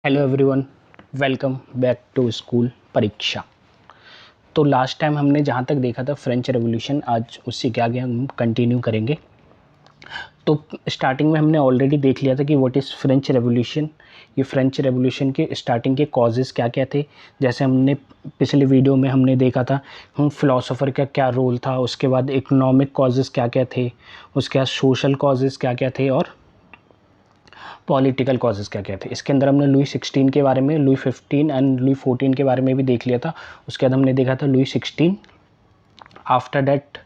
Hello everyone, welcome back to school Pariksha. तो last time हमने जहाँ तक देखा था फ्रेंच रेवोल्यूशन, आज उससे क्या आगे हम कंटिन्यू करेंगे। तो स्टार्टिंग में हमने ऑलरेडी देख लिया था कि व्हाट इज़ फ्रेंच रेवोल्यूशन। ये फ्रेंच रेवोल्यूशन के स्टार्टिंग के कॉजेज़ क्या क्या थे। जैसे हमने पिछले वीडियो में हमने देखा था फिलोसोफर का क्या रोल था, उसके बाद इकोनॉमिक कॉजेज़ क्या क्या थे, उसके बाद सोशल कॉजेज़ क्या क्या थे और पॉलिटिकल कॉजेज़ क्या क्या थे। इसके अंदर हमने लुई 16 के बारे में, लुई 15 एंड लुई 14 के बारे में भी देख लिया था। उसके बाद हमने देखा था लुई 16। आफ्टर दैट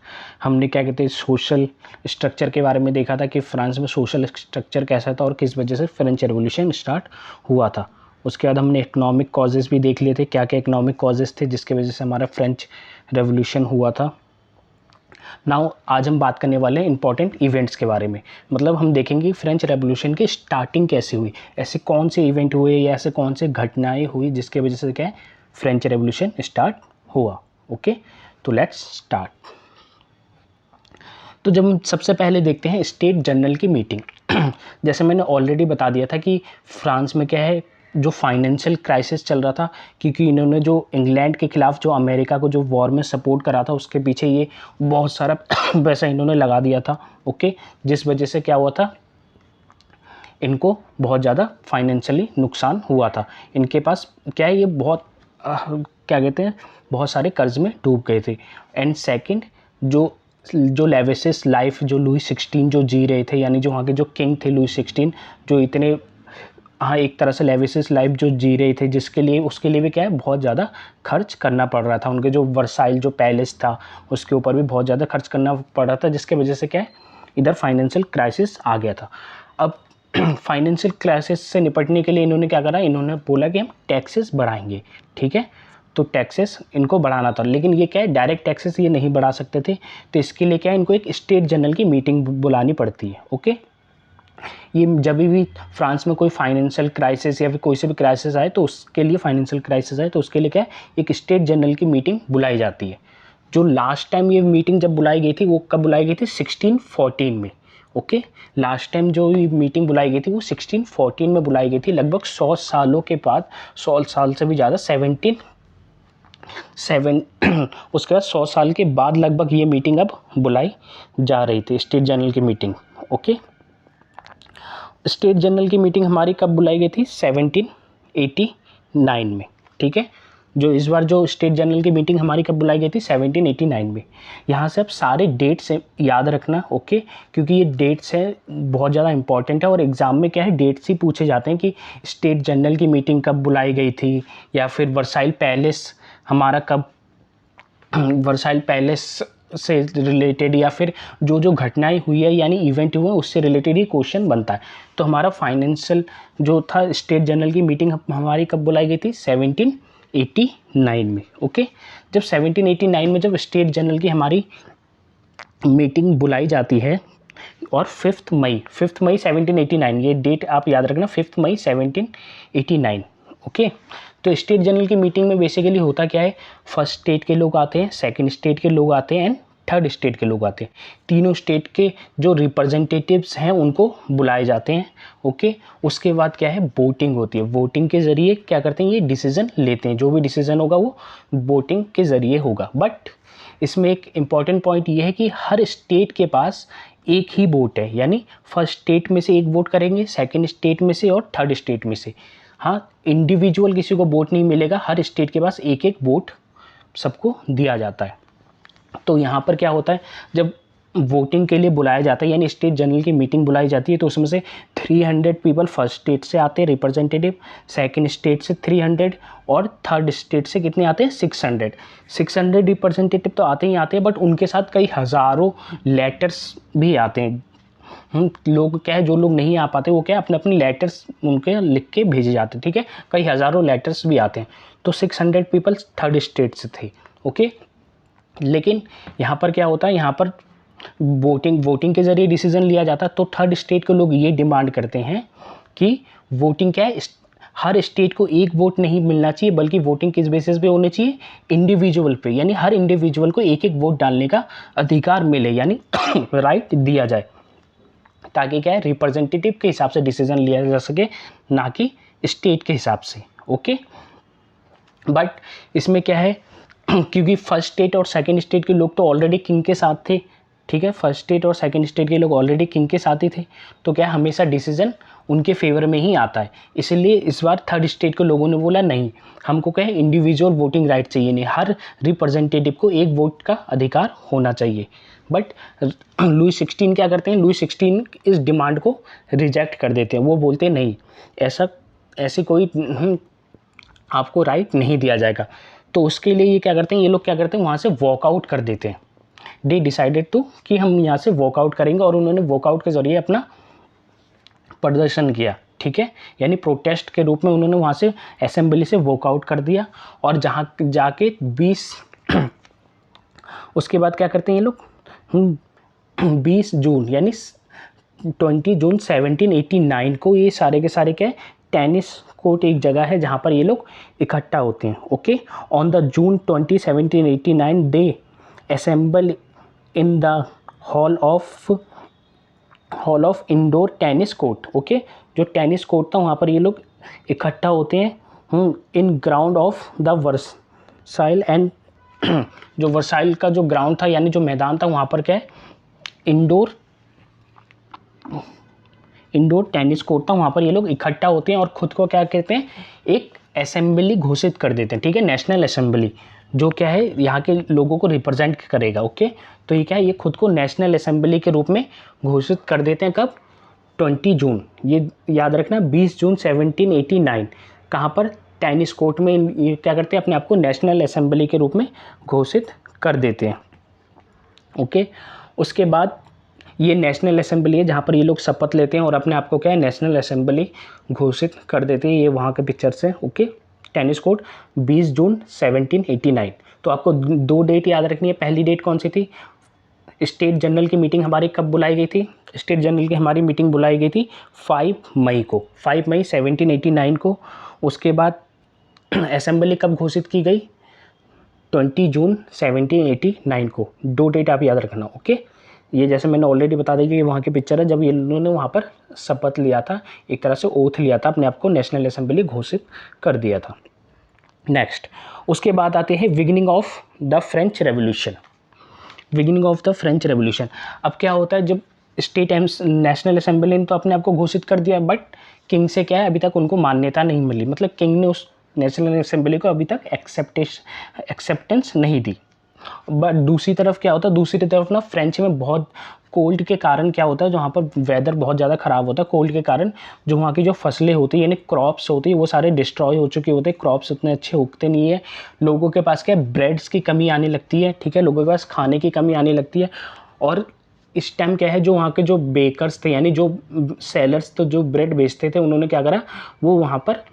हमने क्या कहते हैं सोशल स्ट्रक्चर के बारे में देखा था कि फ्रांस में सोशल स्ट्रक्चर कैसा था और किस वजह से फ्रेंच रेवोल्यूशन स्टार्ट हुआ था। उसके बाद हमने इकोनॉमिक कॉजेज़ भी देख लिए थे, क्या क्या इकोनॉमिक कॉजेज़ थे जिसके वजह से हमारा फ्रेंच रेवोल्यूशन हुआ था। नाउ आज हम बात करने वाले हैं इंपॉर्टेंट इवेंट्स के बारे में। मतलब हम देखेंगे फ्रेंच रेवोल्यूशन की स्टार्टिंग कैसे हुई, ऐसे कौन से इवेंट हुए या ऐसे कौन से घटनाएं हुई जिसके वजह से क्या है फ्रेंच रेवोल्यूशन स्टार्ट हुआ। ओके, तो लेट्स स्टार्ट। तो जब हम सबसे पहले देखते हैं स्टेट जनरल की मीटिंग। जैसे मैंने ऑलरेडी बता दिया था कि फ्रांस में क्या है, जो फाइनेंशियल क्राइसिस चल रहा था, क्योंकि इन्होंने जो इंग्लैंड के खिलाफ जो अमेरिका को जो वॉर में सपोर्ट करा था उसके पीछे ये बहुत सारा पैसा इन्होंने लगा दिया था। ओके, जिस वजह से क्या हुआ था, इनको बहुत ज़्यादा फाइनेंशियली नुकसान हुआ था। इनके पास क्या है, ये बहुत क्या कहते हैं, बहुत सारे कर्ज में डूब गए थे। एंड सेकंड, जो जो लेविसिस लाइफ जो लुई 16 जो जी रहे थे, यानी जो वहाँ के जो किंग थे लुई 16, जो इतने हाँ एक तरह से लेविसिस लाइफ जो जी रहे थे, जिसके लिए उसके लिए भी क्या है बहुत ज़्यादा खर्च करना पड़ रहा था। उनके जो वर्साइल जो पैलेस था उसके ऊपर भी बहुत ज़्यादा खर्च करना पड़ रहा था, जिसके वजह से क्या है इधर फाइनेंशियल क्राइसिस आ गया था। अब फाइनेंशियल क्राइसिस से निपटने के लिए इन्होंने क्या करा, इन्होंने बोला कि हम टैक्सेस बढ़ाएंगे। ठीक है, तो टैक्सेस इनको बढ़ाना था, लेकिन ये क्या है डायरेक्ट टैक्सेस ये नहीं बढ़ा सकते थे। तो इसके लिए क्या है, इनको एक स्टेट जनरल की मीटिंग बुलानी पड़ती है। ओके, ये जब भी फ्रांस में कोई फाइनेंशियल क्राइसिस या फिर कोई से भी क्राइसिस आए तो उसके लिए फाइनेंशियल क्राइसिस आए तो उसके लिए क्या है एक स्टेट जनरल की मीटिंग बुलाई जाती है। जो लास्ट टाइम ये मीटिंग जब बुलाई गई थी वो कब बुलाई गई थी, 1614 में। ओके, लास्ट टाइम जो मीटिंग बुलाई गई थी वो 1614 में बुलाई गई थी, लगभग 100 सालों के बाद, 100 साल से भी ज़्यादा, 7 उसके बाद 100 साल के बाद लगभग ये मीटिंग अब बुलाई जा रही थी, स्टेट जनरल की मीटिंग। ओके, स्टेट जनरल की मीटिंग हमारी कब बुलाई गई थी, 1789 में। ठीक है, जो इस बार जो स्टेट जनरल की मीटिंग हमारी कब बुलाई गई थी, 1789 में। यहाँ से अब सारे डेट्स याद रखना। ओके, क्योंकि ये डेट्स हैं बहुत ज़्यादा इंपॉर्टेंट है और एग्ज़ाम में क्या है डेट्स ही पूछे जाते हैं कि स्टेट जनरल की मीटिंग कब बुलाई गई थी, या फिर वर्साइल पैलेस हमारा कब वर्साइल पैलेस से रिलेटेड, या फिर जो जो घटनाएं हुई है यानी इवेंट हुए उससे रिलेटेड ही क्वेश्चन बनता है। तो हमारा फाइनेंशियल जो था स्टेट जनरल की मीटिंग हमारी कब बुलाई गई थी, 1789 में। ओके, जब 1789 में जब स्टेट जनरल की हमारी मीटिंग बुलाई जाती है और 5 मई 1789, ये डेट आप याद रखना, 5 मई 1789। ओके, तो स्टेट जनरल की मीटिंग में बेसिकली होता क्या है, फर्स्ट स्टेट के लोग आते हैं, सेकंड स्टेट के लोग आते हैं एंड थर्ड स्टेट के लोग आते हैं। तीनों स्टेट के जो रिप्रेजेंटेटिव्स हैं उनको बुलाए जाते हैं। ओके, उसके बाद क्या है वोटिंग होती है, वोटिंग के ज़रिए क्या करते हैं ये डिसीज़न लेते हैं, जो भी डिसीज़न होगा वो वोटिंग के ज़रिए होगा। बट इसमें एक इम्पॉर्टेंट पॉइंट ये है कि हर स्टेट के पास एक ही वोट है, यानी फर्स्ट स्टेट में से एक वोट करेंगे, सेकंड स्टेट में से और थर्ड स्टेट में से। हाँ, इंडिविजुअल किसी को वोट नहीं मिलेगा, हर स्टेट के पास एक एक वोट सबको दिया जाता है। तो यहाँ पर क्या होता है, जब वोटिंग के लिए बुलाया जाता है यानी स्टेट जनरल की मीटिंग बुलाई जाती है तो उसमें से 300 पीपल फर्स्ट स्टेट से आते हैं रिप्रेजेंटेटिव, सेकंड स्टेट से 300 और थर्ड स्टेट से कितने आते हैं, 600 रिप्रेजेंटेटिव तो आते ही आते हैं, बट उनके साथ कई हज़ारों लेटर्स भी आते हैं। लोग क्या है, जो लोग नहीं आ पाते वो क्या है अपने अपने लेटर्स उनके लिख के भेजे जाते हैं। ठीक है, कई हज़ारों लेटर्स भी आते हैं। तो 600 पीपल थर्ड स्टेट से थे। ओके, लेकिन यहाँ पर क्या होता है, यहाँ पर वोटिंग के ज़रिए डिसीजन लिया जाता है। तो थर्ड स्टेट के लोग ये डिमांड करते हैं कि वोटिंग क्या है, हर स्टेट को एक वोट नहीं मिलना चाहिए, बल्कि वोटिंग किस बेसिस पे होनी चाहिए, इंडिविजुअल पे, यानी हर इंडिविजुअल को एक एक वोट डालने का अधिकार मिले, यानी राइट दिया जाए, ताकि क्या है रिप्रेजेंटेटिव के हिसाब से डिसीजन लिया जा सके, ना कि स्टेट के हिसाब से, ओके। बट इसमें क्या है क्योंकि फर्स्ट स्टेट और सेकंड स्टेट के लोग तो ऑलरेडी किंग के साथ थे, ठीक है, फर्स्ट स्टेट और सेकंड स्टेट के लोग ऑलरेडी किंग के साथ ही थे, तो क्या हमेशा डिसीजन उनके फेवर में ही आता है। इसलिए इस बार थर्ड स्टेट के लोगों ने बोला नहीं, हमको क्या है इंडिविजुअल वोटिंग राइट चाहिए, नहीं हर रिप्रेजेंटेटिव को एक वोट का अधिकार होना चाहिए। बट लुई 16 क्या करते हैं, लुई 16 इस डिमांड को रिजेक्ट कर देते हैं। वो बोलते हैं नहीं, ऐसे कोई आपको राइट नहीं दिया जाएगा। तो उसके लिए ये क्या करते हैं, ये लोग क्या करते हैं, वहाँ से वॉकआउट कर देते हैं। दे डिसाइडेड टू कि हम यहाँ से वॉकआउट करेंगे, और उन्होंने वॉकआउट के ज़रिए अपना प्रदर्शन किया, ठीक है, यानी प्रोटेस्ट के रूप में उन्होंने वहाँ से असेंबली से वॉकआउट कर दिया। और जहाँ जाके 20 उसके बाद क्या करते हैं ये लोग 20 जून यानी 20 जून 1789 को ये सारे के सारे क्या है, टेनिस कोर्ट एक जगह है जहाँ पर ये लोग इकट्ठा होते हैं, okay. On the June 20 1789 they assemble in the hall of indoor tennis court, okay. जो टेनिस कोर्ट था वहाँ पर ये लोग इकट्ठा होते हैं in ground of the Versailles and जो वर्साइल का जो ग्राउंड था यानी जो मैदान था वहाँ पर क्या है इंडोर टेनिस कोर्ट था, वहाँ पर ये लोग इकट्ठा होते हैं और ख़ुद को क्या कहते हैं, एक असेंबली घोषित कर देते हैं, ठीक है, नेशनल असेंबली, जो क्या है यहाँ के लोगों को रिप्रेजेंट करेगा, ओके। तो ये क्या है, ये खुद को नेशनल असेंबली के रूप में घोषित कर देते हैं। कब, 20 जून, ये याद रखना, 20 जून 1789, कहाँ पर, टेनिस कोर्ट में ये क्या करते हैं, अपने आप को नेशनल असेंबली के रूप में घोषित कर देते हैं, ओके। उसके बाद ये नेशनल असेंबली है जहाँ पर ये लोग शपथ लेते हैं और अपने आप को क्या है नेशनल असेंबली घोषित कर देते हैं। ये वहाँ के पिक्चर्स हैं, ओके। टेनिस कोर्ट 20 जून 1789। तो आपको 2 डेट याद रखनी है। पहली डेट कौन सी थी, स्टेट जनरल की मीटिंग हमारी कब बुलाई गई थी, स्टेट जनरल की हमारी मीटिंग बुलाई गई थी 5 मई को, 5 मई 1789 को। उसके बाद असेंबली कब घोषित की गई, 20 जून 1789 को। 2 डेट आप याद रखना, ओके। ये जैसे मैंने ऑलरेडी बता दी कि ये वहाँ की पिक्चर है जब ये लोगों ने वहाँ पर शपथ लिया था, एक तरह से ओथ लिया था, अपने आप को नेशनल असेंबली घोषित कर दिया था। नेक्स्ट, उसके बाद आते हैं beginning of the French revolution. Beginning of the French revolution, अब क्या होता है, जब स्टेट एंड नेशनल असेंबली ने तो अपने आप को घोषित कर दिया, बट किंग से क्या है अभी तक उनको मान्यता नहीं मिली, मतलब किंग ने उस नेशनल असेंबली को अभी तक एक्सेप्टेंस नहीं दी। बट दूसरी तरफ क्या होता है, दूसरी तरफ ना फ्रेंच में बहुत कोल्ड के कारण क्या होता है, जहाँ पर वेदर बहुत ज़्यादा ख़राब होता है, कोल्ड के कारण जो वहाँ की जो फसलें होती है यानी क्रॉप्स होती है वो सारे डिस्ट्रॉय हो चुके होते हैं, क्रॉप्स उतने अच्छे उगते नहीं है, लोगों के पास क्या है ब्रेड्स की कमी आने लगती है, ठीक है, लोगों के पास खाने की कमी आने लगती है। और इस टाइम क्या है, जो वहाँ के जो बेकर्स थे यानी जो सेलर्स तो जो ब्रेड बेचते थे, उन्होंने क्या करा, वो वहाँ पर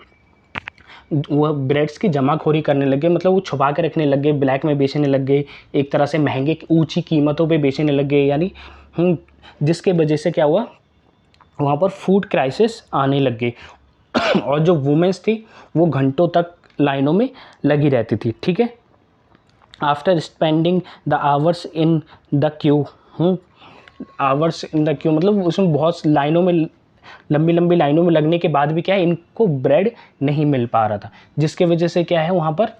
वो ब्रेड्स की जमाखोरी करने लगे, मतलब वो छुपा के रखने लग गए, ब्लैक में बेचने लग गए, एक तरह से महंगे ऊंची कीमतों पे बेचने लग गए, यानी जिसके वजह से क्या हुआ, वहाँ पर फूड क्राइसिस आने लग गई और जो वुमेंस थी वो घंटों तक लाइनों में लगी रहती थी, ठीक है। After spending the hours in the Q, hours in the Q मतलब उसमें बहुत लाइनों में, लंबी लंबी लाइनों में लगने के बाद भी क्या है, इनको ब्रेड नहीं मिल पा रहा था, जिसके वजह से क्या है वहाँ पर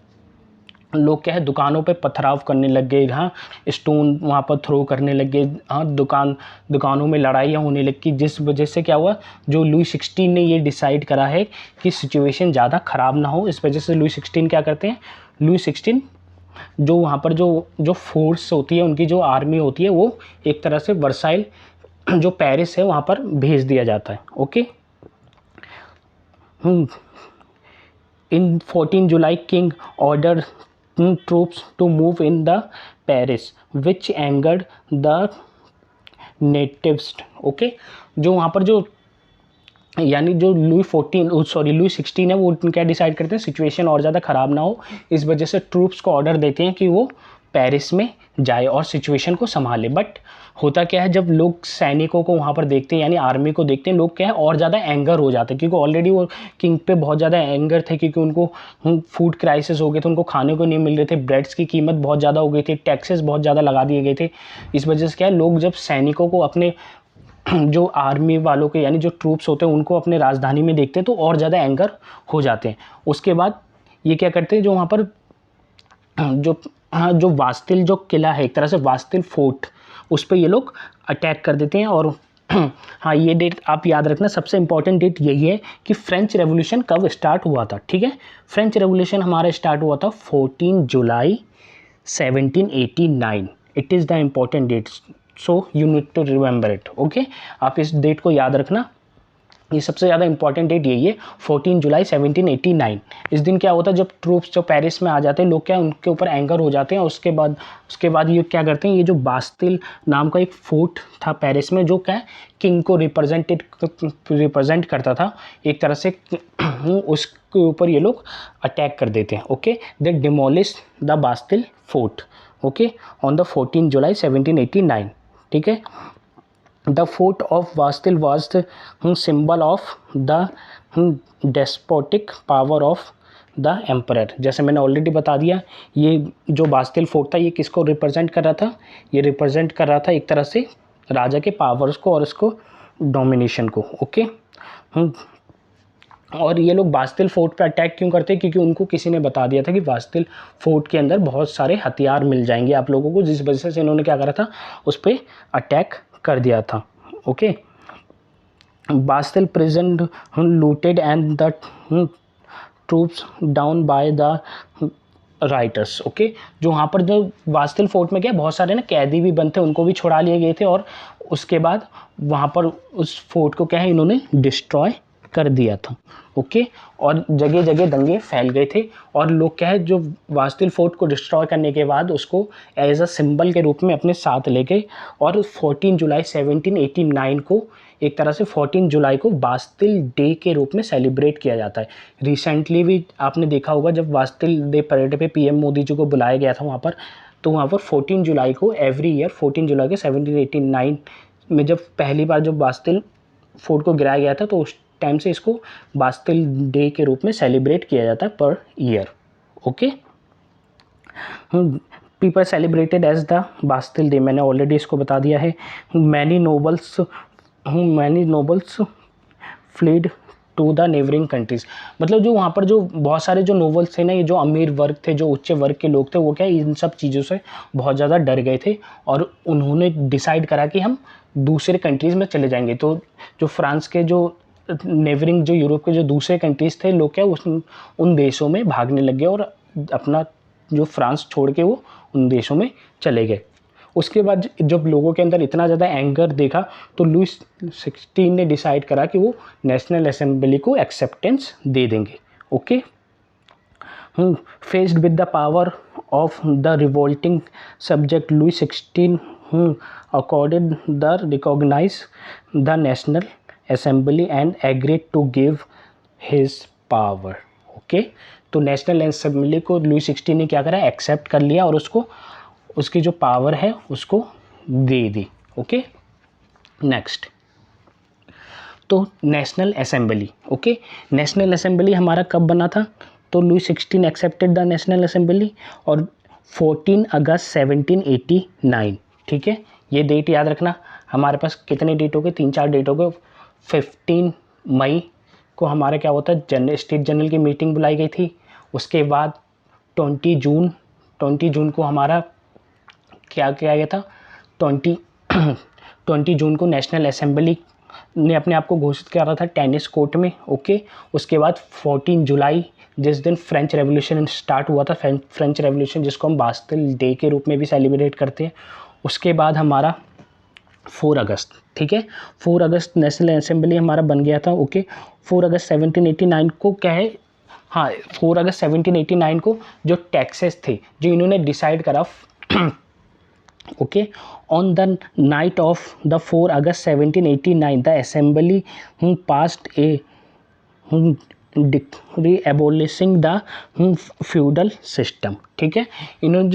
लोग क्या है दुकानों पे पथराव करने लग गए, हाँ, स्टोन वहाँ पर थ्रो करने लग गए, हाँ, दुकानों में लड़ाइयाँ होने लगी, जिस वजह से क्या हुआ, जो लुई 16 ने ये डिसाइड करा है कि सिचुएशन ज़्यादा ख़राब ना हो, इस वजह से लुई 16 क्या करते हैं, लुई 16 जो वहाँ पर जो फोर्स होती है, उनकी जो आर्मी होती है, वो एक तरह से वर्साइल जो पेरिस है वहाँ पर भेज दिया जाता है, okay. In 14 July king order troops to move in the Paris which angered the natives, okay। जो वहाँ पर जो यानी जो लुई 16 है वो क्या डिसाइड करते हैं, सिचुएशन और ज़्यादा ख़राब ना हो, इस वजह से ट्रूप्स को ऑर्डर देते हैं कि वो पेरिस में जाए और सिचुएशन को संभाले। बट होता क्या है, जब लोग सैनिकों को वहाँ पर देखते हैं यानी आर्मी को देखते हैं, लोग क्या है और ज़्यादा एंगर हो जाते हैं, क्योंकि ऑलरेडी वो किंग पे बहुत ज़्यादा एंगर थे, क्योंकि उनको फूड क्राइसिस हो गए थे, उनको खाने को नहीं मिल रहे थे, ब्रेड्स की कीमत बहुत ज़्यादा हो गई थी, टैक्सेस बहुत ज़्यादा लगा दिए गए थे। इस वजह से क्या है, लोग जब सैनिकों को अपने जो आर्मी वालों के यानी जो ट्रूप्स होते हैं उनको अपने राजधानी में देखते हैं तो और ज़्यादा एंगर हो जाते हैं। उसके बाद ये क्या करते हैं, जो वहाँ पर जो वास्तिल जो किला है, एक तरह से वास्तिल फोर्ट, उस पर ये लोग अटैक कर देते हैं। और हाँ, ये डेट आप याद रखना, सबसे इंपॉर्टेंट डेट यही है कि फ्रेंच रेवोल्यूशन कब स्टार्ट हुआ था। ठीक है, फ्रेंच रेवोल्यूशन हमारा स्टार्ट हुआ था 14 जुलाई 1789। It is the important date, so you need to remember it. Okay, आप इस डेट को याद रखना, ये सबसे ज़्यादा इंपॉर्टेंट डेट यही है, 14 जुलाई 1789। इस दिन क्या होता है, जब ट्रूप्स जो पेरिस में आ जाते हैं, लोग क्या उनके ऊपर एंगर हो जाते हैं। उसके बाद ये क्या करते हैं, ये जो बास्तिल नाम का एक फोर्ट था पेरिस में, जो क्या है किंग को रिप्रेजेंट करता था एक तरह से, उसके ऊपर ये लोग अटैक कर देते हैं। Okay, they demolish the Bastille fort, okay, on the 14 जुलाई 1789। ठीक है, The fort of Bastille was the symbol of the despotic power of the emperor. जैसे मैंने ऑलरेडी बता दिया, ये जो बास्तिल फोर्ट था ये किसको रिप्रेजेंट कर रहा था, ये रिप्रेजेंट कर रहा था एक तरह से राजा के पावर्स को और इसको डोमिनेशन को। ओके, और ये लोग बास्तिल फोर्ट पे अटैक क्यों करते हैं, क्योंकि उनको किसी ने बता दिया था कि बास्तिल फोर्ट के अंदर बहुत सारे हथियार मिल जाएंगे आप लोगों को, जिस वजह से इन्होंने क्या करा था, उस पर अटैक कर दिया था। Okay, Bastille prison looted and the troops down by the rioters. Okay, जो वहाँ पर जो बास्तिल फोर्ट में क्या बहुत सारे ना कैदी भी बंद थे, उनको भी छुड़ा लिए गए थे, और उसके बाद वहाँ पर उस फोर्ट को क्या है इन्होंने डिस्ट्रॉय कर दिया था। ओके, और जगह जगह दंगे फैल गए थे, और लोग क्या है जो बास्तिल फोर्ट को डिस्ट्रॉय करने के बाद उसको एज अ सिंबल के रूप में अपने साथ ले गए, और 14 जुलाई 1789 को एक तरह से 14 जुलाई को बास्तिल डे के रूप में सेलिब्रेट किया जाता है। रिसेंटली भी आपने देखा होगा, जब बास्तिल डे परेड पे पीएम मोदी जी को बुलाया गया था वहाँ पर, तो वहाँ पर 14 जुलाई को एवरी ईयर 14 जुलाई के 1789 में जब पहली बार जब बास्तिल फोर्ट को गिराया गया था, तो उस टाइम से इसको बास्तिल डे के रूप में सेलिब्रेट किया जाता है पर year. Okay, people celebrated as the Bastille Day, मैंने ऑलरेडी इसको बता दिया है। Many nobles fled to the neighbouring countries, मतलब जो वहाँ पर जो बहुत सारे जो नोबल्स थे ना, ये जो अमीर वर्ग थे, जो उच्च वर्ग के लोग थे, वो क्या इन सब चीज़ों से बहुत ज़्यादा डर गए थे, और उन्होंने डिसाइड करा कि हम दूसरे कंट्रीज़ में चले जाएंगे। तो जो फ्रांस के जो नेबरिंग जो यूरोप के जो दूसरे कंट्रीज़ थे, लोग क्या उन देशों में भागने लग गए, और अपना जो फ्रांस छोड़ के वो उन देशों में चले गए। उसके बाद जब लोगों के अंदर इतना ज़्यादा एंगर देखा, तो लुईस 16 ने डिसाइड करा कि वो नेशनल असेंबली को एक्सेप्टेंस दे देंगे। Okay, faced with the power of the revolting subject, Louis 16 accorded the recognise the national assembly and agreed to give his power. Okay, तो नेशनल असेंबली को लुईस 16 ने क्या करा, एक्सेप्ट कर लिया, और उसको उसकी जो पावर है उसको दे दी। ओके, नेक्स्ट, तो national assembly. Okay, national assembly हमारा कब बना था, तो Louis 16 accepted the national assembly, और 14 अगस्त 1789। ठीक है, ये डेट याद रखना। हमारे पास कितने डेट हो गए, 3-4 डेट हो गए। 15 मई को हमारा क्या होता है, स्टेट जनरल की मीटिंग बुलाई गई थी। उसके बाद 20 जून को हमारा क्या किया गया था, 20 जून को नेशनल असेंबली ने अपने आप को घोषित करा था टेनिस कोर्ट में। ओके, उसके बाद 14 जुलाई जिस दिन फ्रेंच रेवोल्यूशन स्टार्ट हुआ था, फ्रेंच रेवोल्यूशन जिसको हम बास्तिल डे के रूप में भी सेलिब्रेट करते हैं। उसके बाद हमारा 4 अगस्त, ठीक है, 4 अगस्त नेशनल असेंबली हमारा बन गया था। ओके, 4 अगस्त 1789 को क्या है, हाँ 4 अगस्त 1789 को जो टैक्सेस थे जो इन्होंने डिसाइड करा, okay, on the night of the 4 August 1789 the assembly passed a decree abolishing the feudal system. ठीक है, इन्होंने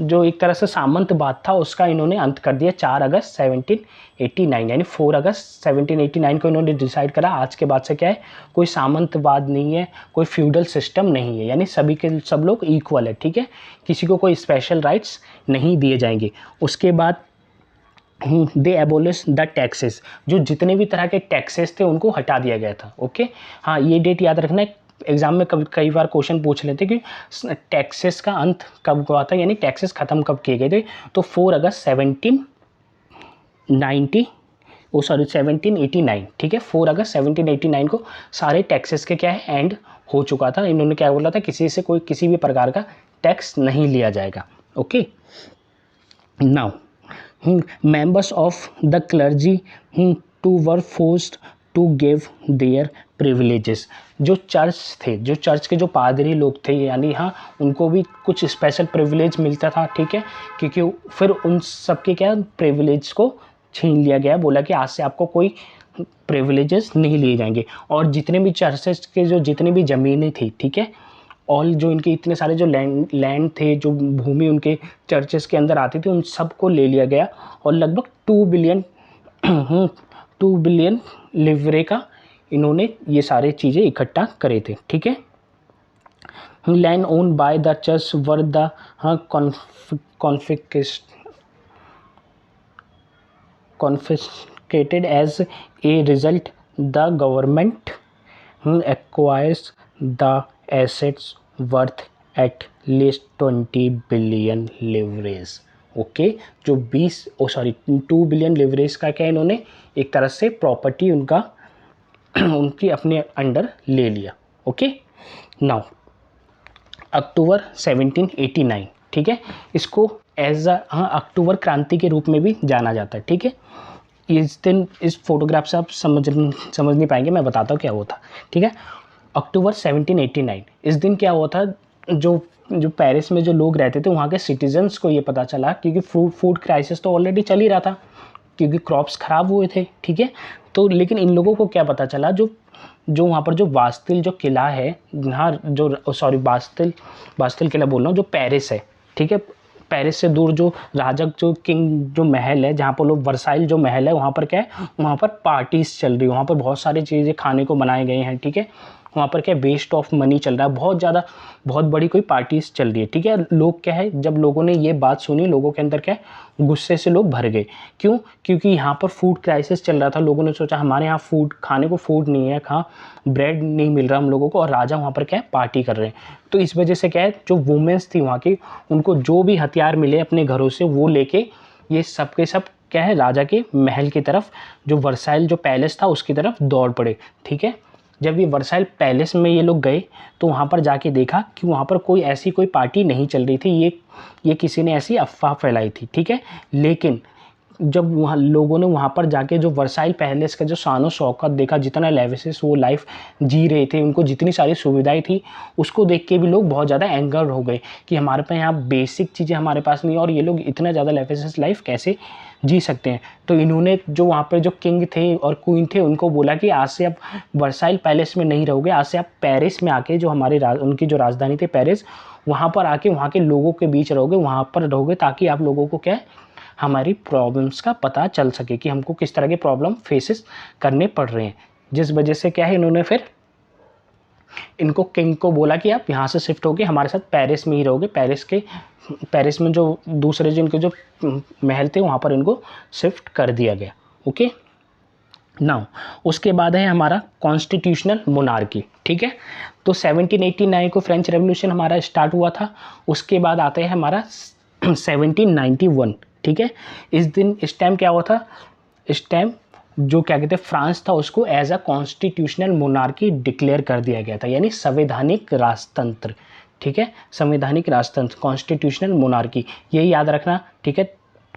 जो एक तरह से सामंतवाद था उसका इन्होंने अंत कर दिया 4 अगस्त 1789, यानी 4 अगस्त 1789 को इन्होंने डिसाइड करा आज के बाद से क्या है, कोई सामंतवाद नहीं है, कोई फ्यूडल सिस्टम नहीं है, यानी सभी के सब लोग इक्वल है। ठीक है, किसी को कोई स्पेशल राइट्स नहीं दिए जाएंगे। उसके बाद दे एबोलिश द टैक्सेस, जो जितने भी तरह के टैक्सेस थे उनको हटा दिया गया था। ओके, हाँ ये डेट याद रखना है, एग्जाम में कई बार क्वेश्चन पूछ लेते कि टैक्सेस का अंत कब हुआ था, यानी टैक्सेस खत्म कब किए गए थे। तो 4 अगस्त 1789, ठीक है, 4 अगस्त 1789 को सारे टैक्सेस के क्या है एंड हो चुका था। इन्होंने क्या बोला था, किसी से कोई किसी भी प्रकार का टैक्स नहीं लिया जाएगा। Okay, now members of the clergy to were forced to give their privileges, जो चर्च थे, जो चर्च के जो पादरी लोग थे, यानी हाँ उनको भी कुछ स्पेशल प्रिविलेज मिलता था, ठीक है, क्योंकि फिर उन सबके क्या प्रिविलेज को छीन लिया गया, बोला कि आज से आपको कोई प्रिविलेजेस नहीं लिए जाएंगे। और जितने भी चर्चेस के जो जितनी भी ज़मीनें थी, ठीक है, ऑल जो इनके इतने सारे जो लैंड थे, जो भूमि उनके चर्चेस के अंदर आती थी, उन सबको ले लिया गया और लगभग 2 बिलियन लिवरे का इन्होंने ये सारे चीज़ें इकट्ठा करे थे। ठीक है, land own by the church were the confiscated as a result the government acquires the assets worth at least 20 billion leverage। Okay, जो 2 बिलियन लिवरेज का क्या इन्होंने एक तरह से प्रॉपर्टी उनका उनकी अपने अंडर ले लिया। ओके, नाउ अक्टूबर 1789, ठीक है, इसको एज अक्टूबर क्रांति के रूप में भी जाना जाता है। ठीक है, इस दिन इस फोटोग्राफ से आप समझ नहीं पाएंगे, मैं बताता हूँ क्या हुआ था। ठीक है, अक्टूबर 1789 इस दिन क्या हुआ था, जो पेरिस में जो लोग रहते थे वहाँ के सिटीजन्स को ये पता चला, क्योंकि फूड क्राइसिस तो ऑलरेडी चल ही रहा था, क्योंकि क्रॉप्स ख़राब हुए थे। ठीक है, तो लेकिन इन लोगों को क्या पता चला, जो वहाँ पर जो बास्तिल जो किला है, हाँ जो सॉरी बास्तिल किला बोल रहा हूँ, जो पेरिस है, ठीक है, पेरिस से दूर जो राजक जो किंग जो महल है, जहाँ पर लोग वर्साइल जो महल है, वहाँ पर क्या है, वहाँ पर पार्टीज चल रही है, वहाँ पर बहुत सारी चीज़ें खाने को बनाए गए हैं। ठीक है, वहाँ पर क्या वेस्ट ऑफ मनी चल रहा है, बहुत बड़ी कोई पार्टीज चल रही है। ठीक है, लोग क्या है, जब लोगों ने ये बात सुनी, लोगों के अंदर क्या है, गुस्से से लोग भर गए। क्यों? क्योंकि यहाँ पर फूड क्राइसिस चल रहा था। लोगों ने सोचा हमारे यहाँ खाने को फूड नहीं है, कहाँ ब्रेड नहीं मिल रहा हम लोगों को, और राजा वहाँ पर क्या है पार्टी कर रहे हैं। तो इस वजह से क्या है, जो वुमेन्स थी वहाँ की, उनको जो भी हथियार मिले अपने घरों से वो लेके ये सब के सब क्या है, राजा के महल की तरफ, जो वर्साइल जो पैलेस था उसकी तरफ दौड़ पड़े। ठीक है, जब ये वर्साइल पैलेस में ये लोग गए तो वहाँ पर जाके देखा कि वहाँ पर कोई पार्टी नहीं चल रही थी, ये किसी ने ऐसी अफवाह फैलाई थी। ठीक है, लेकिन जब वहाँ लोगों ने वहाँ पर जाके जो वर्साइल पैलेस का जो शान शौकत देखा, जितना लेविसेस वो लाइफ जी रहे थे, उनको जितनी सारी सुविधाएं थी, उसको देख के भी लोग बहुत ज़्यादा एंगर हो गए कि हमारे पास यहाँ बेसिक चीज़ें हमारे पास नहीं है और ये लोग इतना ज़्यादा लेविसेस लाइफ कैसे जी सकते हैं। तो इन्होंने जो वहाँ पर जो किंग थे और क्वीन थे उनको बोला कि आज से आप वर्साइल पैलेस में नहीं रहोगे, आज से आप पेरिस में आके, जो उनकी जो राजधानी थी पेरिस, वहाँ पर आके वहाँ के लोगों के बीच रहोगे, वहाँ पर रहोगे, ताकि आप लोगों को क्या है, हमारी प्रॉब्लम्स का पता चल सके कि हमको किस तरह के प्रॉब्लम फेसेस करने पड़ रहे हैं। जिस वजह से क्या है, इन्होंने फिर इनको किंग को बोला कि आप यहाँ से शिफ्ट होके हमारे साथ पेरिस में ही रहोगे। पेरिस में जो दूसरे जिनके जो महल थे वहाँ पर इनको शिफ्ट कर दिया गया। ओके, नाउ उसके बाद है हमारा कॉन्स्टिट्यूशनल मोनार्की। ठीक है, तो 1789 को फ्रेंच रेवोल्यूशन हमारा स्टार्ट हुआ था। उसके बाद आता है हमारा 1791। ठीक है, इस टाइम क्या हुआ था, इस टाइम जो क्या कहते हैं फ्रांस था, उसको as a constitutional monarchy declare कर दिया गया था, यानी संवैधानिक राजतंत्र। ठीक है, संवैधानिक राजतंत्र, कॉन्स्टिट्यूशनल मोनार्की, यही याद रखना। ठीक है,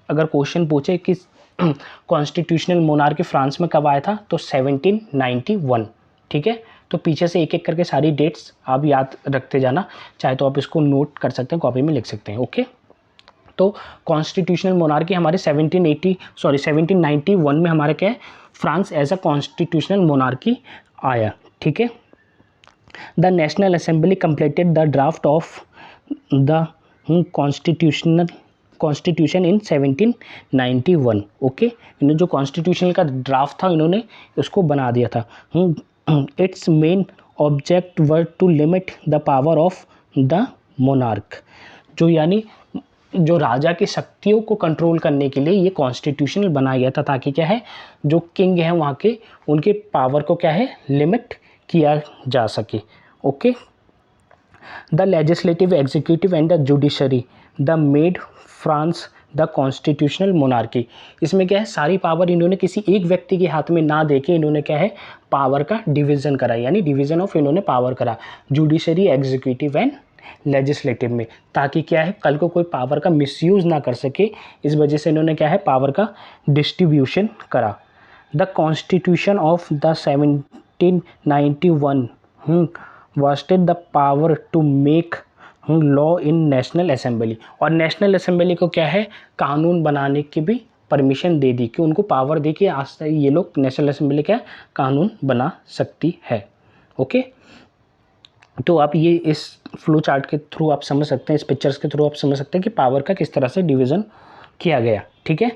अगर क्वेश्चन पूछे कि कॉन्स्टिट्यूशनल मोनार्की फ्रांस में कब आया था, तो 1791। ठीक है, तो पीछे से एक एक करके सारी डेट्स आप याद रखते जाना, चाहे तो आप इसको नोट कर सकते हैं, कॉपी में लिख सकते हैं। ओके, तो कॉन्स्टिट्यूशनल मोनार्की हमारे 1791 में हमारे क्या है, France as a constitutional monarchy आया। ठीक है, the national assembly completed the draft of the constitution in 1791। Okay, इन्होंने जो कॉन्स्टिट्यूशन का ड्राफ्ट था इन्होंने उसको बना दिया था। Its main object were to limit the power of the monarch, जो यानी जो राजा की शक्तियों को कंट्रोल करने के लिए ये कॉन्स्टिट्यूशनल बनाया गया था, ताकि क्या है जो किंग है वहाँ के उनके पावर को क्या है लिमिट किया जा सके। Okay, the legislative, executive and the judiciary the made France the constitutional monarchy. इसमें क्या है सारी पावर इन्होंने किसी एक व्यक्ति के हाथ में ना देके इन्होंने क्या है पावर का डिवीज़न करा, यानी डिवीज़न ऑफ इन्होंने पावर करा जुडिशरी, एग्जीक्यूटिव एंड लेजिस्लेटिव में, ताकि क्या है कल को कोई पावर का मिसयूज़ ना कर सके। इस वजह से इन्होंने क्या है पावर का डिस्ट्रीब्यूशन करा। The constitution of the 1791 vested the power to make law in national assembly, और नेशनल असेंबली को क्या है कानून बनाने की भी परमिशन दे दी, कि उनको पावर दी कि आज से ये लोग नेशनल असेंबली क्या कानून बना सकती है। ओके, तो आप ये इस फ्लो चार्ट के थ्रू आप समझ सकते हैं, इस पिक्चर्स के थ्रू आप समझ सकते हैं कि पावर का किस तरह से डिवीज़न किया गया। ठीक है,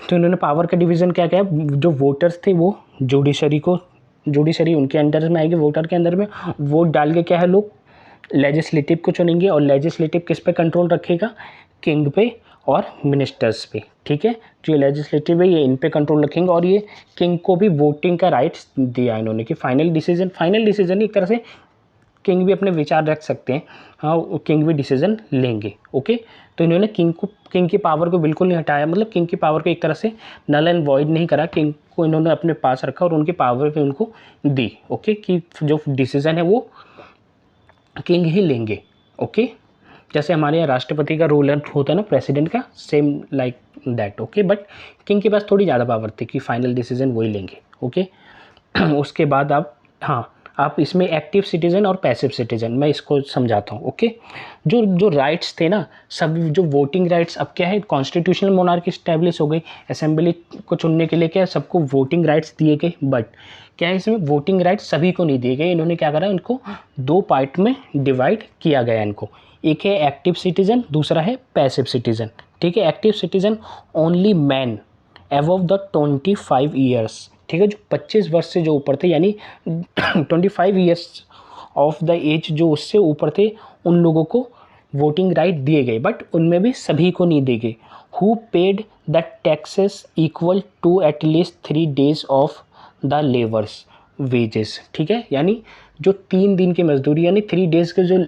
तो इन्होंने पावर का डिवीज़न क्या किया, जो वोटर्स थे वो जुडिशरी उनके अंडर में आएगी, वोटर के अंदर में वोट डाल के क्या है लोग लेजिस्लेटिव को चुनेंगे, और लेजिस्लेटिव किस पे कंट्रोल रखेगा किंग पे और मिनिस्टर्स पे। ठीक है, जो ये लेजिस्लेटिव है ये इन पे कंट्रोल रखेंगे, और ये किंग को भी वोटिंग का राइट्स दिया इन्होंने कि फाइनल डिसीजन एक तरह से किंग भी अपने विचार रख सकते हैं, हाँ किंग भी डिसीजन लेंगे। ओके, तो इन्होंने किंग की पावर को बिल्कुल नहीं हटाया, मतलब किंग की पावर को एक तरह से नल एंड वॉइड नहीं करा, किंग को इन्होंने अपने पास रखा और उनकी पावर भी उनको दी। ओके, कि जो डिसीजन है वो किंग ही लेंगे। ओके, जैसे हमारे यहाँ राष्ट्रपति का रोल होता है ना प्रेसिडेंट का, same like that. Okay, but king के पास थोड़ी ज़्यादा पावर थी कि फाइनल डिसीजन वही लेंगे। ओके, उसके बाद आप इसमें एक्टिव सिटीज़न और पैसिव सिटीज़न मैं इसको समझाता हूँ। ओके, जो राइट्स थे ना सब, जो वोटिंग राइट्स अब क्या है कॉन्स्टिट्यूशनल मोनार्की इस्टेब्लिश हो गई, असेंबली को चुनने के लिए क्या है सबको वोटिंग राइट्स दिए गए, बट क्या है इसमें वोटिंग राइट्स सभी को नहीं दिए गए। इन्होंने क्या करा इनको दो पार्ट में डिवाइड किया गया इनको, एक है एक्टिव सिटीज़न, दूसरा है पैसिव सिटीज़न। ठीक है, active citizen only man above the 25 years, ठीक है, जो 25 वर्ष से जो ऊपर थे, यानी 25 ईयर्स ऑफ द एज जो उससे ऊपर थे उन लोगों को वोटिंग राइट दिए गए, बट उनमें भी सभी को नहीं दिए गए। Who paid the taxes equal to at least 3 days of the labours wages. ठीक है, यानी जो 3 दिन की मजदूरी यानी 3 days के जो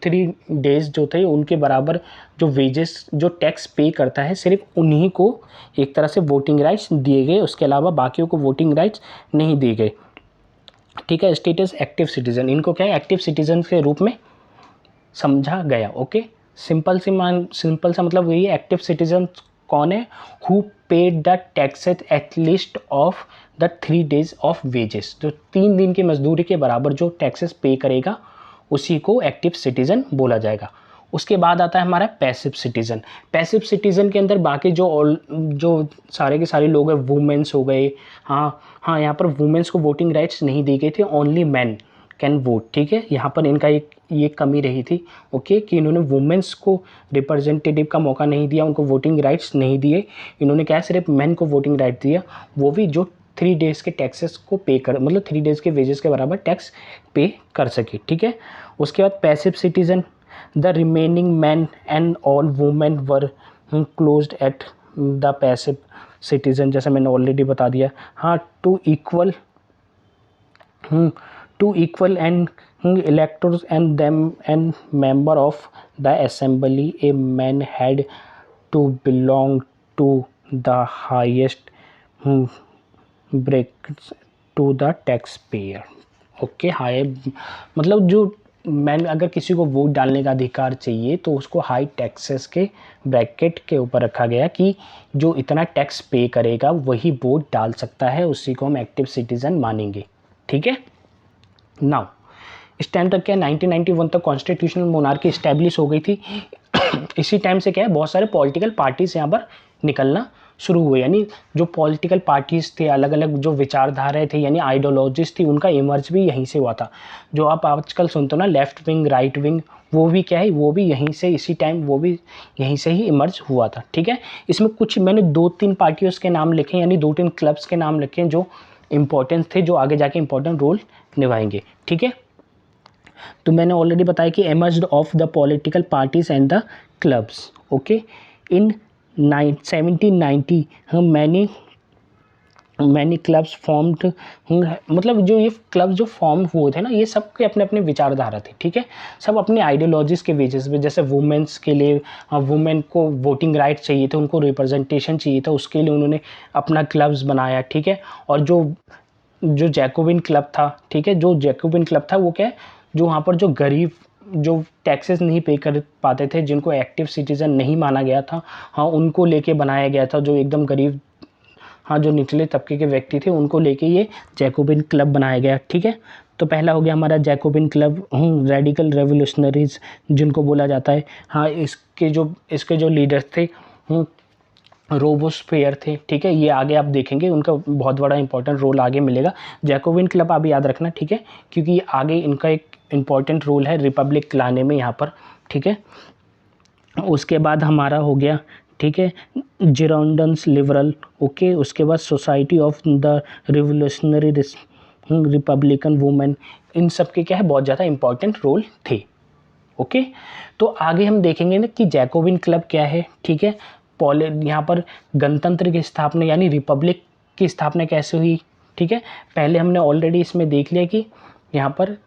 3 days जो थे उनके बराबर जो वेजेस जो टैक्स पे करता है सिर्फ उन्हीं को एक तरह से वोटिंग राइट्स दिए गए, उसके अलावा बाकियों को वोटिंग राइट्स नहीं दिए गए। ठीक है, स्टेटस एक्टिव सिटीज़न, इनको क्या है एक्टिव सिटीज़न के रूप में समझा गया। ओके, सिंपल सा मतलब वही है, एक्टिव सिटीज़न कौन है, who paid the taxes at least of the 3 days of wages, जो 3 दिन की मजदूरी के बराबर जो टैक्सेस पे करेगा उसी को एक्टिव सिटीज़न बोला जाएगा। उसके बाद आता है हमारा पैसिव सिटीज़न। पैसिव सिटीज़न के अंदर बाकी जो सारे के सारे लोग हैं, वुमेन्स हो गए, हाँ यहाँ पर वुमेन्स को वोटिंग राइट्स नहीं दी गई थी, ओनली मैन कैन वोट। ठीक है, यहाँ पर इनका ये कमी रही थी। ओके, कि इन्होंने वुमेन्स को रिप्रेजेंटेटिव का मौका नहीं दिया, उनको वोटिंग राइट्स नहीं दिए, इन्होंने क्या सिर्फ मैन को वोटिंग राइट दिया, वो भी जो 3 days के टैक्सेस को पे कर, मतलब 3 days के वेजेस के बराबर टैक्स पे कर सके। ठीक है, उसके बाद passive citizen, the remaining man and all women were closed at the passive citizen, जैसा मैंने ऑलरेडी बता दिया। हाँ, to equal and electors and them and member of the assembly, a man had to belong to the highest brackets to the taxpayer. Okay, high मतलब जो man, अगर किसी को वोट डालने का अधिकार चाहिए तो उसको हाई टैक्सेस के ब्रैकेट के ऊपर रखा गया कि जो इतना टैक्स पे करेगा वही वोट डाल सकता है, उसी को हम एक्टिव सिटीज़न मानेंगे। ठीक है, नाउ इस टाइम तक क्या 1991 तक कॉन्स्टिट्यूशनल मोनार्की इस्टेब्लिश हो गई थी। इसी टाइम से क्या है बहुत सारे पॉलिटिकल पार्टीज़ यहाँ पर निकलना शुरू हुए, यानी जो पॉलिटिकल पार्टीज़ थे, अलग अलग जो विचारधाराएं थे यानी आइडियोलॉजीज थी, उनका इमर्ज भी यहीं से हुआ था। जो आप आजकल सुनते हो ना लेफ़्ट विंग राइट विंग, वो भी क्या है वो भी यहीं से, इसी टाइम वो भी यहीं से ही इमर्ज हुआ था। ठीक है, इसमें कुछ मैंने 2-3 पार्टियों के नाम लिखे, यानी 2-3 क्लब्स के नाम लिखे जो इम्पोर्टेंट थे, जो आगे जाके इम्पोर्टेंट रोल निभाएंगे। ठीक है, तो मैंने ऑलरेडी बताया कि emerged of the political parties and the clubs, okay. In 1790 many clubs formed, मतलब जो ये क्लब जो फॉर्म हुए थे ना, ये सब के अपने अपने विचारधारा थे, ठीक है, सब अपने आइडियोलॉजीज के बेसिस पे। जैसे वुमेन्स के लिए, वुमेन को वोटिंग राइट चाहिए थे, उनको रिप्रेजेंटेशन चाहिए था, उसके लिए उन्होंने अपना क्लब्स बनाया, ठीक है। और जो जो जैकोबिन क्लब था, ठीक है, जो जैकोबिन क्लब था वो क्या है, जो वहाँ पर जो गरीब, जो टैक्सेस नहीं पे कर पाते थे, जिनको एक्टिव सिटीज़न नहीं माना गया था, हाँ, उनको लेके बनाया गया था, जो एकदम गरीब, हाँ, जो निचले तबके के व्यक्ति थे, उनको लेके ये जैकोबिन क्लब बनाया गया, ठीक है। तो पहला हो गया हमारा जैकोबिन क्लब, रेडिकल रेवोल्यूशनरीज जिनको बोला जाता है। हाँ, इसके जो लीडर्स थे रोबोस्फेयर थे, ठीक है, ये आगे आप देखेंगे, उनका बहुत बड़ा इंपॉर्टेंट रोल आगे मिलेगा। जैकोबिन क्लब आप याद रखना, ठीक है, क्योंकि आगे इनका एक इम्पॉर्टेंट रोल है रिपब्लिक लाने में यहाँ पर, ठीक है। उसके बाद हमारा हो गया, ठीक है, जिरोंडन्स लिबरल, ओके। उसके बाद society of the revolutionary republican women, इन सब के क्या है, बहुत ज़्यादा इंपॉर्टेंट रोल थे, ओके। तो आगे हम देखेंगे ना कि जैकोबिन क्लब क्या है, ठीक है। यहाँ पर गणतंत्र की स्थापना यानी रिपब्लिक की स्थापना कैसे हुई, ठीक है। पहले हमने ऑलरेडी इसमें देख लिया कि यहाँ पर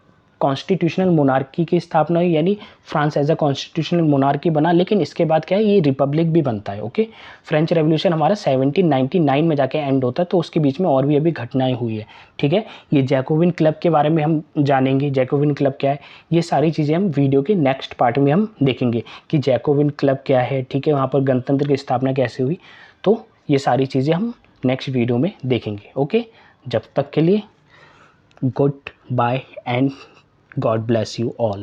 कॉन्स्टिट्यूशनल मोनार्की की स्थापना हुई, यानी France as a constitutional monarchy बना, लेकिन इसके बाद क्या है, ये रिपब्लिक भी बनता है, ओके। फ्रेंच रेवोल्यूशन हमारा 1799 में जाके एंड होता है, तो उसके बीच में और भी अभी घटनाएं हुई है, ठीक है। ये जैकोबिन क्लब के बारे में हम जानेंगे, जैकोबिन क्लब क्या है, ये सारी चीज़ें हम वीडियो के नेक्स्ट पार्ट में हम देखेंगे कि जैकोबिन क्लब क्या है, ठीक है, वहाँ पर गणतंत्र की स्थापना कैसे हुई। तो ये सारी चीज़ें हम नेक्स्ट वीडियो में देखेंगे, ओके। जब तक के लिए good bye and God bless you all.